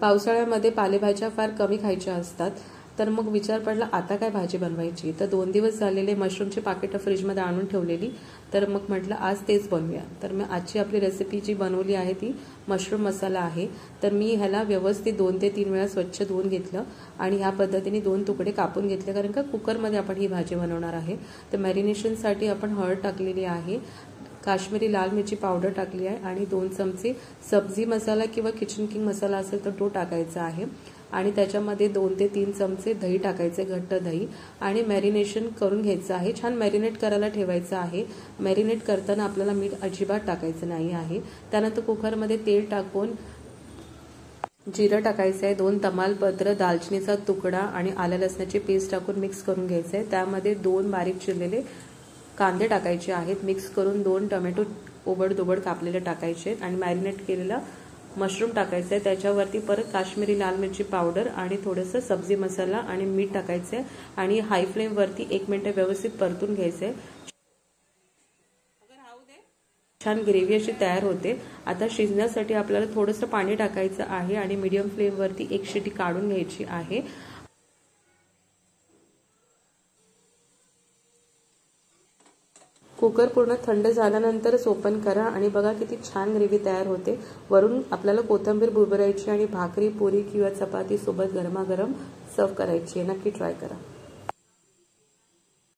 पावसाळ्यामध्ये पालेभाज्या फार कमी खायच्या असतात, तर मग विचार पडला आता काय भाजी बनवायची। तर 2 दिवस झालेले मशरूमची पाकिटं फ्रीजमध्ये आणून ठेवलेली, तर मग म्हटलं आज तेच बनवूया। तर मी आजची आपली रेसिपी जी बनवली आहे ती मशरूम मसाला आहे। तर मी ह्याला व्यवस्थित 2 ते 3 वेळा स्वच्छ धुवून घेतलं आणि ह्या पद्धतीने 2 तुकडे कापून घेतले, कारण का कुकरमध्ये आपण ही भाजी बनवणार आहे। तर मॅरिनेशनसाठी आपण हळद टाकलेली आहे, काश्मीरी लाल मिरची पावडर टाकली आहे आणि 2 चमचे सब्जी मसाला किंवा किचन किंग मसाला असेल तर तो टाकायचा आहे आणि त्याच्यामध्ये 2 ते 3 चमचे दही टाकायचे, घट्ट दही, आणि मॅरिनेशन करून घ्यायचं आहे। छान मॅरिनेट करायला ठेवायचं आहे। मॅरिनेट करताना आपल्याला मीठ अजिबात टाकायचं नाही आहे। त्यानंतर कुकरमध्ये तेल टाकून जिरं टाकायचं आहे, 2 तमालपत्र, दालचिनीचा तुकडा आणि आलं लसणाची पेस्ट टाकून मिक्स करून घ्यायचं आहे। त्यामध्ये 2 बारीक चिरलेले कांदे टाकायचे आहेत, मिक्स करून 2 टोमॅटो ओबडधोबड कापलेले टाकायचे आहेत आणि मॅरिनेट केलेला मशरूम टाकायचं आहे। त्याच्यावरती परत काश्मीरी लाल मिरची पावडर आणि थोडंसं सब्जी मसाला आणि मीठ टाकायचं आहे आणि हाय फ्लेमवरती 1 मिनिट व्यवस्थित परतून घ्यायचं आहे। छान ग्रेव्ही अशी तयार होते। आता शिजण्यासाठी आपल्याला थोडंसं पाणी टाकायचं आहे आणि मीडियम फ्लेमवरती 1 शिटी काढून घ्यायची आहे। कुकर पूर्ण थंड झाल्यानंतरच ओपन करा आणि बघा किती छान ग्रेव्ही तयार होते। वरून आपल्याला कोथिंबीर भुरभुरायची आणि भाकरी, पुरी किंवा चपाती सोबत गरमागरम सर्व करायची आहे। नक्की ट्राय करा।